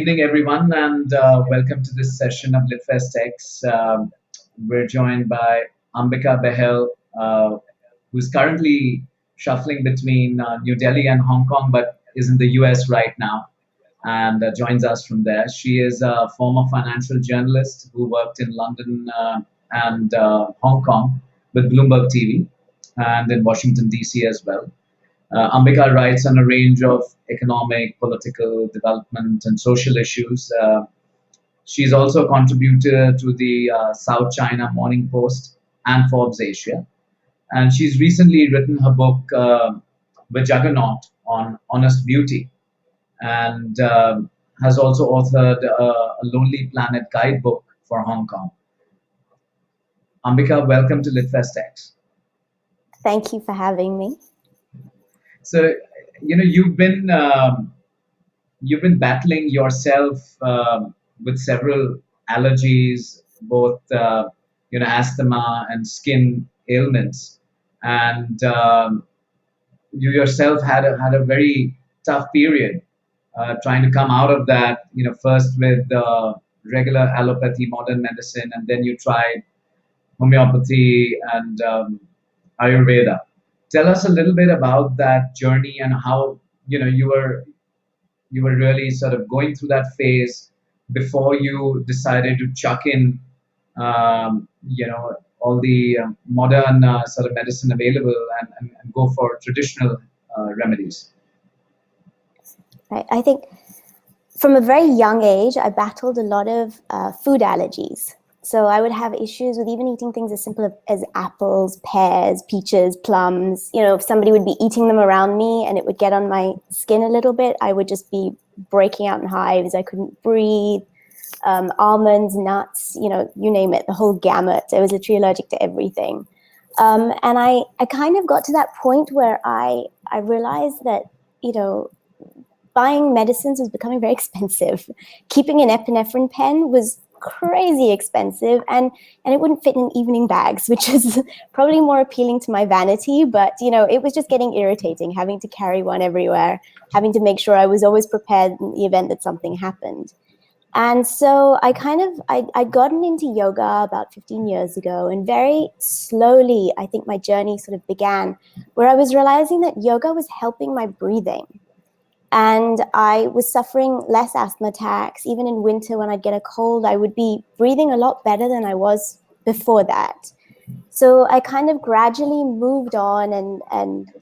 Evening, everyone, and welcome to this session of LitFestx. We're joined by Ambika Behal, who's currently shuffling between New Delhi and Hong Kong, but is in the US right now and joins us from there. She is a former financial journalist who worked in London and Hong Kong with Bloomberg TV and in Washington, D.C. as well. Ambika writes on a range of economic, political, development, and social issues. She's also a contributor to the South China Morning Post and Forbes Asia. And she's recently written her book, The Juggernaut, on honest beauty, and has also authored a Lonely Planet guidebook for Hong Kong. Ambika, welcome to LitFestx. Thank you for having me. So, you've been battling yourself with several allergies, both asthma and skin ailments, and you yourself had a very tough period trying to come out of that. First with regular allopathy, modern medicine, and then you tried homeopathy and Ayurveda. Tell us a little bit about that journey and how you were really sort of going through that phase before you decided to chuck in all the modern sort of medicine available and go for traditional remedies. I think from a very young age, I battled a lot of food allergies. So I would have issues with even eating things as simple as apples, pears, peaches, plums. If somebody would be eating them around me and it would get on my skin a little bit, I would just be breaking out in hives. I couldn't breathe. Almonds, nuts, you name it, the whole gamut. I was literally allergic to everything. And I kind of got to that point where I realized that, buying medicines was becoming very expensive. Keeping an epinephrine pen was crazy expensive, and it wouldn't fit in evening bags, which is probably more appealing to my vanity, but it was just getting irritating having to carry one everywhere, having to make sure I was always prepared in the event that something happened. And so I'd gotten into yoga about 15 years ago, and very slowly I think my journey sort of began, where I was realizing that yoga was helping my breathing. And I was suffering less asthma attacks. Even in winter when I'd get a cold, I would be breathing a lot better than I was before that. So I kind of gradually moved on and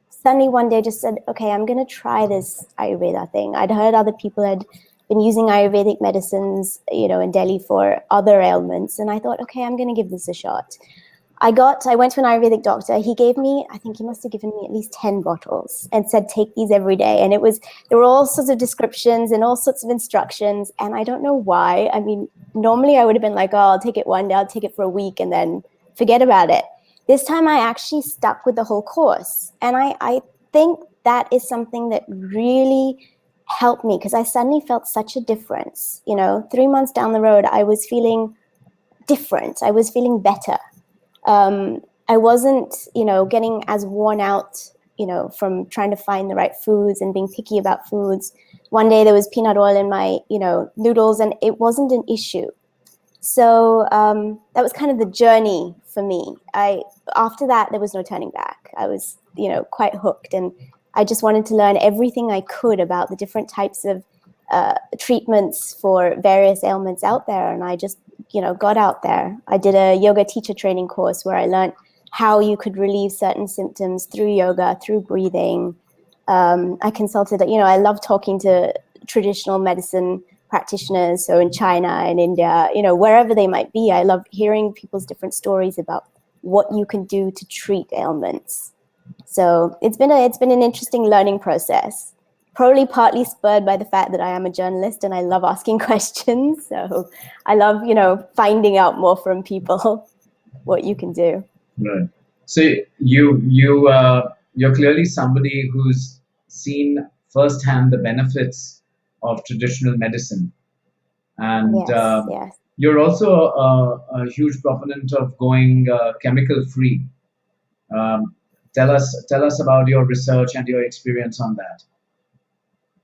suddenly one day just said, okay, I'm going to try this Ayurveda thing. I'd heard other people had been using Ayurvedic medicines, in Delhi for other ailments. And I thought, okay, I'm going to give this a shot. I went to an Ayurvedic doctor. He gave me, I think he must have given me at least 10 bottles and said, take these every day. And there were all sorts of descriptions and all sorts of instructions. And I don't know why. I mean, normally I would have been like, oh, I'll take it one day, I'll take it for a week and then forget about it. This time I actually stuck with the whole course. And I think that is something that really helped me, because I suddenly felt such a difference. 3 months down the road, I was feeling different. I was feeling better. I wasn't, getting as worn out, from trying to find the right foods and being picky about foods. One day there was peanut oil in my, noodles, and it wasn't an issue. So that was kind of the journey for me. After that, there was no turning back. I was, quite hooked, and I just wanted to learn everything I could about the different types of treatments for various ailments out there. And I just got out there. I did a yoga teacher training course where I learned how you could relieve certain symptoms through yoga, through breathing. I consulted, I love talking to traditional medicine practitioners. So in China and India, wherever they might be, I love hearing people's different stories about what you can do to treat ailments. So it's been an interesting learning process. Probably partly spurred by the fact that I am a journalist and I love asking questions. So I love, finding out more from people what you can do. Right. So you're clearly somebody who's seen firsthand the benefits of traditional medicine, and Yes. you're also a huge proponent of going chemical free. Tell us about your research and your experience on that.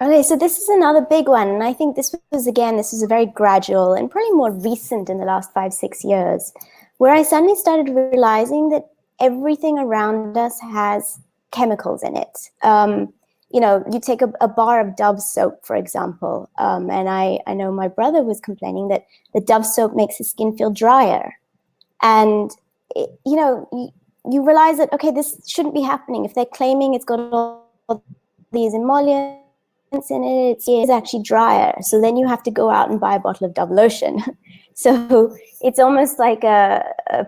Okay, so this is another big one. And I think this was a very gradual and probably more recent in the last 5, 6 years, where I suddenly started realizing that everything around us has chemicals in it. You take a bar of Dove soap, for example, and I know my brother was complaining that the Dove soap makes his skin feel drier. And, you realize that, okay, this shouldn't be happening. If they're claiming it's got all these emollients in it, it's actually drier. So then you have to go out and buy a bottle of Dove lotion. So it's almost like a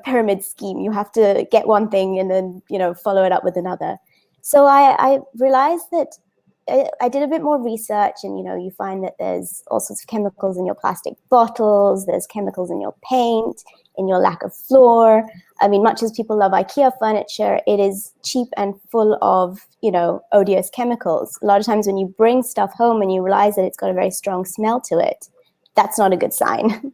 pyramid scheme. You have to get one thing and then, follow it up with another. So I realized that I did a bit more research, and, you find that there's all sorts of chemicals in your plastic bottles, there's chemicals in your paint, in your lacquer floor. I mean, much as people love IKEA furniture, it is cheap and full of, odious chemicals. A lot of times when you bring stuff home and you realize that it's got a very strong smell to it, that's not a good sign.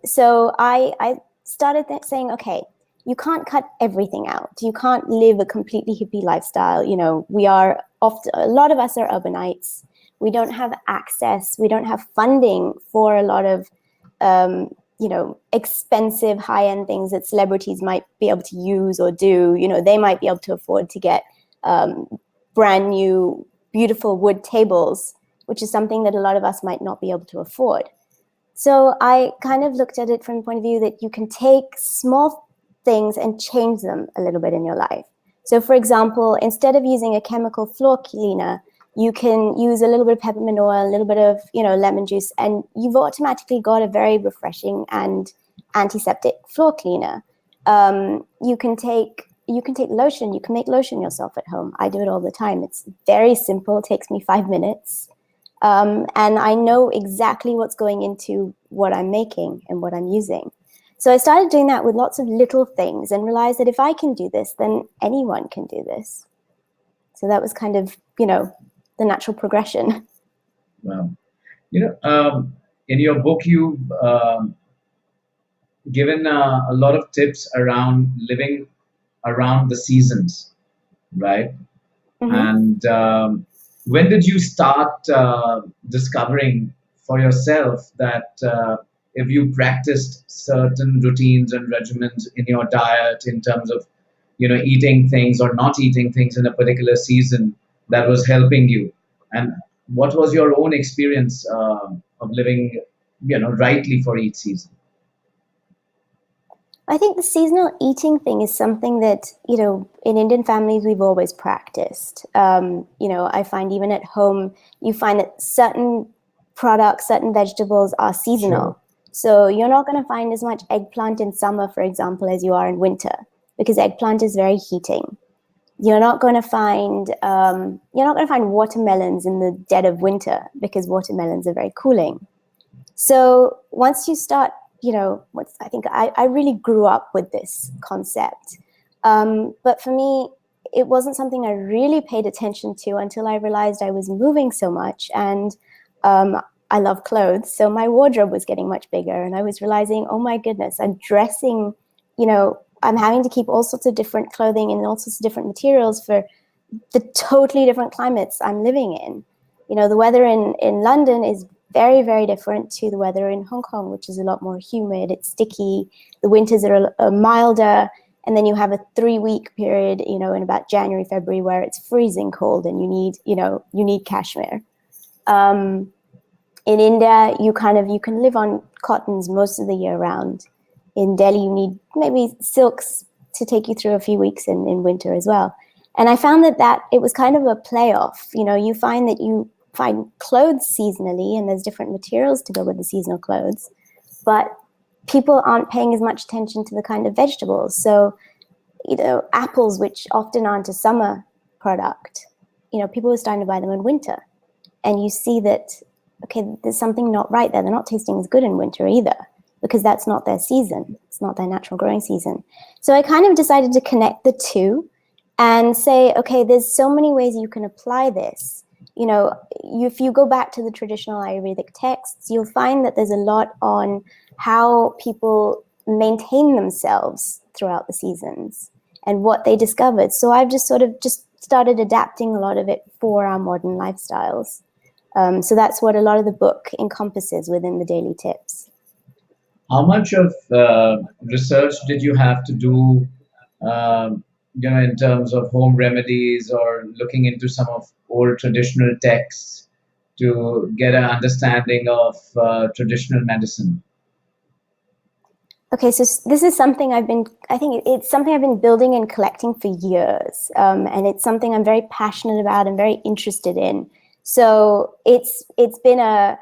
So I started saying, okay, you can't cut everything out. You can't live a completely hippie lifestyle. A lot of us are urbanites. We don't have access. We don't have funding for a lot of, expensive high-end things that celebrities might be able to use or do. They might be able to afford to get brand new, beautiful wood tables, which is something that a lot of us might not be able to afford. So I kind of looked at it from the point of view that you can take small things and change them a little bit in your life. So, for example, instead of using a chemical floor cleaner, you can use a little bit of peppermint oil, a little bit of, lemon juice, and you've automatically got a very refreshing and antiseptic floor cleaner. You can take lotion. You can make lotion yourself at home. I do it all the time. It's very simple. It takes me 5 minutes. And I know exactly what's going into what I'm making and what I'm using. So I started doing that with lots of little things and realized that if I can do this, then anyone can do this. So that was kind of, the natural progression. Wow. In your book, you've given a lot of tips around living around the seasons, right? Mm-hmm. And when did you start discovering for yourself that if you practiced certain routines and regimens in your diet in terms of, eating things or not eating things in a particular season, that was helping you? And what was your own experience of living, rightly for each season? I think the seasonal eating thing is something that, in Indian families, we've always practiced. I find even at home, you find that certain products, certain vegetables are seasonal. Sure. So you're not going to find as much eggplant in summer, for example, as you are in winter, because eggplant is very heating. You're not going to find watermelons in the dead of winter, because watermelons are very cooling. So once you start, I think I really grew up with this concept. But for me, it wasn't something I really paid attention to until I realized I was moving so much, and I love clothes. So my wardrobe was getting much bigger, and I was realizing, oh my goodness, I'm dressing, I'm having to keep all sorts of different clothing and all sorts of different materials for the totally different climates I'm living in. The weather in London is very, very different to the weather in Hong Kong, which is a lot more humid. It's sticky. The winters are milder. And then you have a 3-week period, in about January, February, where it's freezing cold and you need cashmere. In India, you can live on cottons most of the year round. In Delhi, you need maybe silks to take you through a few weeks in winter as well. And I found that it was kind of a playoff. You find that you find clothes seasonally, and there's different materials to go with the seasonal clothes, but people aren't paying as much attention to the kind of vegetables. So, apples, which often aren't a summer product, people are starting to buy them in winter. And you see that, okay, there's something not right there. They're not tasting as good in winter either, because that's not their season. It's not their natural growing season. So I kind of decided to connect the two and say, okay, there's so many ways you can apply this. If you go back to the traditional Ayurvedic texts, you'll find that there's a lot on how people maintain themselves throughout the seasons and what they discovered. So I've just sort of just started adapting a lot of it for our modern lifestyles. So that's what a lot of the book encompasses within the daily tips. How much of research did you have to do, in terms of home remedies or looking into some of old traditional texts to get an understanding of traditional medicine? Okay, so this is something I think it's something I've been building and collecting for years. And it's something I'm very passionate about and very interested in. So it's been a,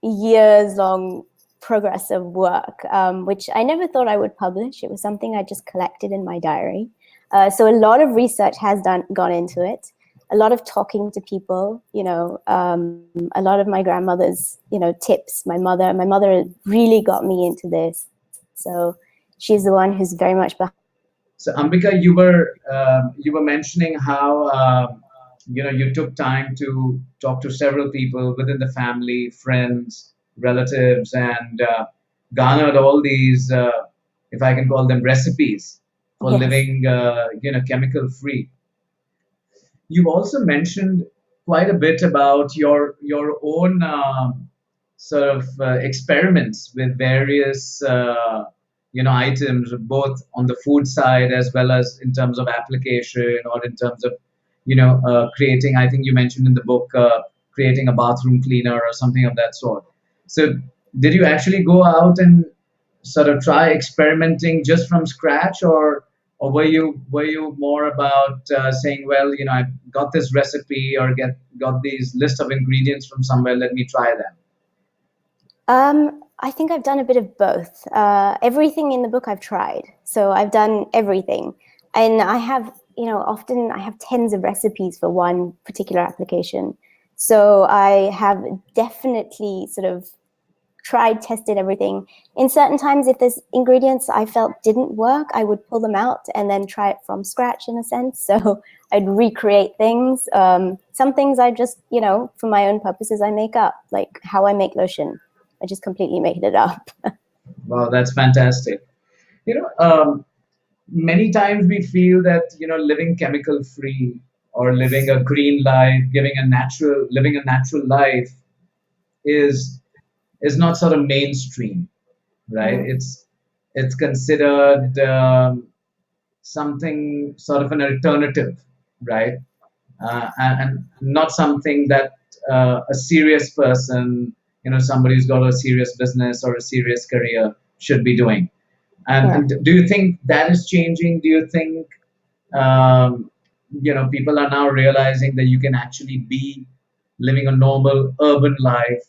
years long progress of work, which I never thought I would publish. It was something I just collected in my diary. So a lot of research has gone into it. A lot of talking to people, a lot of my grandmother's, tips. My mother really got me into this. So she's the one who's very much behind. So Ambika, you were mentioning how you took time to talk to several people within the family, friends, relatives, and garnered all these, if I can call them recipes for Yes. living, chemical free. You've also mentioned quite a bit about your own sort of experiments with various items, both on the food side as well as in terms of application or in terms of creating. I think you mentioned in the book creating a bathroom cleaner or something of that sort. So, did you actually go out and sort of try experimenting just from scratch, or were you more about saying, well, I've got this recipe or got these list of ingredients from somewhere, let me try them? I think I've done a bit of both. Everything in the book I've tried. So I've done everything. And I have, often I have tens of recipes for one particular application. So I have definitely sort of tried, tested everything. In certain times, if there's ingredients I felt didn't work, I would pull them out and then try it from scratch in a sense. So I'd recreate things. Some things I just, for my own purposes, I make up, like how I make lotion. I just completely made it up. Wow, that's fantastic. Many times we feel that living chemical free or living a green life, living a natural life is not sort of mainstream, right? Mhm. It's considered something sort of an alternative, right? And not something that a serious person, somebody who's got a serious business or a serious career should be doing. Yeah. And do you think that is changing? Do you think people are now realizing that you can actually be living a normal urban life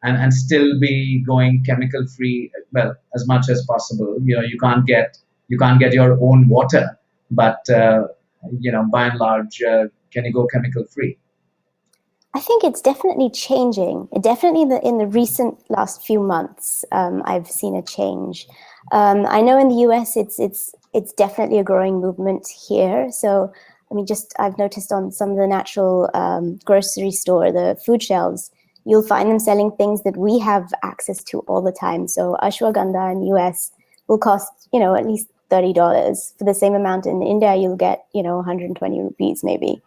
and still be going chemical free, well, as much as possible? You can't get your own water, but by and large, can you go chemical free? I think it's definitely changing. Definitely in the recent last few months, I've seen a change. I know in the US, it's definitely a growing movement here. So, I mean, just I've noticed on some of the natural grocery store, the food shelves, you'll find them selling things that we have access to all the time. So, ashwagandha in the US will cost at least $30. For the same amount in India, you'll get 120 rupees maybe.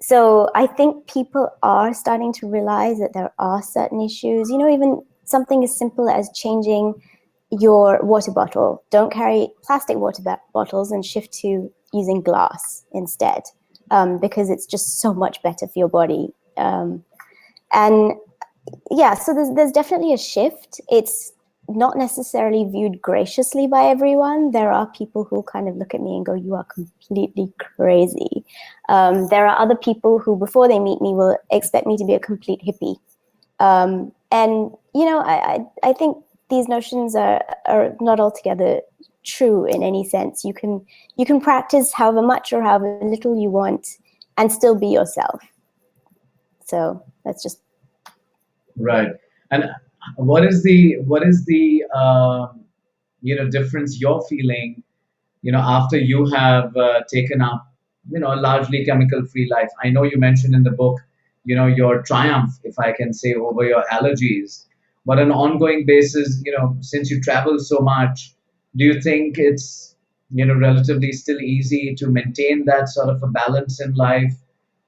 So I think people are starting to realize that there are certain issues, even something as simple as changing your water bottle. Don't carry plastic water bottles and shift to using glass instead, because it's just so much better for your body. And yeah, so there's definitely a shift. It's not necessarily viewed graciously by everyone. There are people who kind of look at me and go, "You are completely crazy." There are other people who, before they meet me, will expect me to be a complete hippie. And I think these notions are not altogether true in any sense. You can practice however much or however little you want and still be yourself. So that's just Right. And what is the difference you're feeling, after you have taken up, a largely chemical free life? I know you mentioned in the book, your triumph, if I can say, over your allergies, but on an ongoing basis, since you travel so much, do you think it's relatively still easy to maintain that sort of a balance in life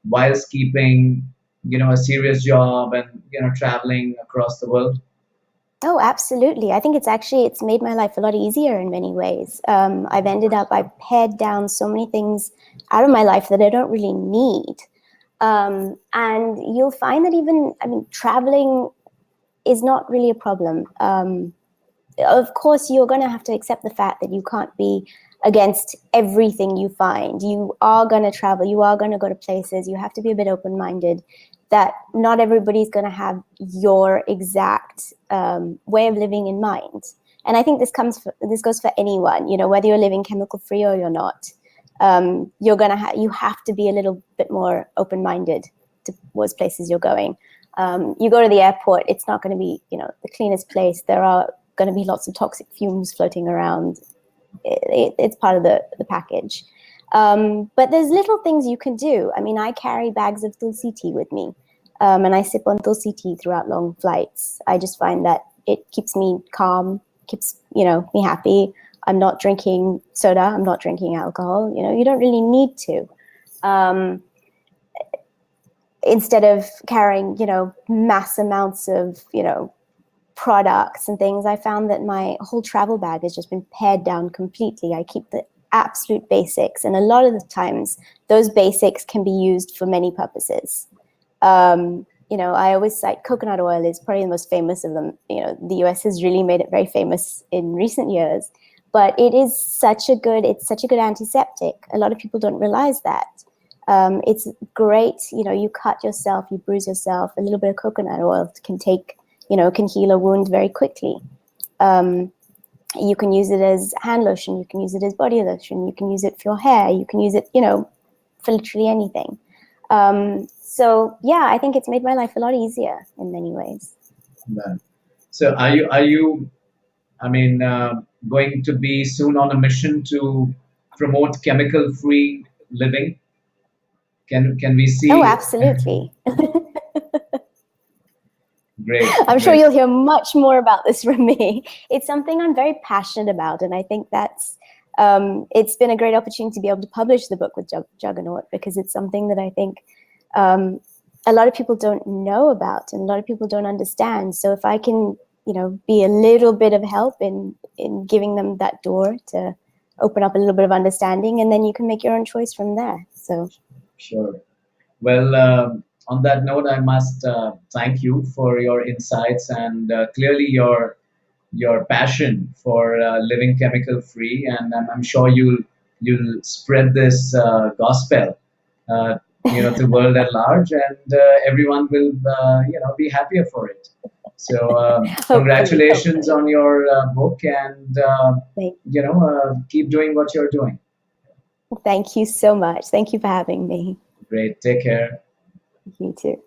whilst keeping, a serious job and, traveling across the world? Oh, absolutely. I think it's made my life a lot easier in many ways. I've pared down so many things out of my life that I don't really need. And you'll find that traveling is not really a problem. Of course, you're going to have to accept the fact that you can't be against everything you find. You are going to travel. You are going to go to places. You have to be a bit open-minded, that not everybody's going to have your exact way of living in mind. And I think this goes for anyone, whether you're living chemical-free or you're not. You have to be a little bit more open-minded towards places you're going. You go to the airport, it's not going to be, the cleanest place. There are going to be lots of toxic fumes floating around. It's part of the package. But there's little things you can do. I carry bags of tulsi tea with me, and I sip on tulsi tea throughout long flights. I just find that it keeps me calm, keeps me happy. I'm not drinking soda. I'm not drinking alcohol. You don't really need to. Instead of carrying, mass amounts of, products and things, I found that my whole travel bag has just been pared down completely. I keep the absolute basics, and a lot of the times those basics can be used for many purposes. I always cite coconut oil is probably the most famous of them. The US has really made it very famous in recent years, but it's such a good antiseptic. A lot of people don't realize that. It's great, you cut yourself, you bruise yourself, a little bit of coconut oil can heal a wound very quickly. You can use it as hand lotion, you can use it as body lotion, you can use it for your hair, you can use it, for literally anything. So yeah, I think it's made my life a lot easier in many ways. So are you going to be soon on a mission to promote chemical-free living? Can we see? Oh, absolutely. Great. I'm sure you'll hear much more about this from me. It's something I'm very passionate about, and I think that's it's been a great opportunity to be able to publish the book with Juggernaut, because it's something that I think a lot of people don't know about and a lot of people don't understand. So if I can, be a little bit of help in giving them that door to open up a little bit of understanding, and then you can make your own choice from there. So sure. Well, on that note, I must thank you for your insights and clearly your passion for living chemical free, and I'm sure you'll spread this gospel, to the world at large, and everyone will be happier for it. So congratulations hopefully. on your book, and keep doing what you're doing. Thank you so much. Thank you for having me. Great. Take care. You too.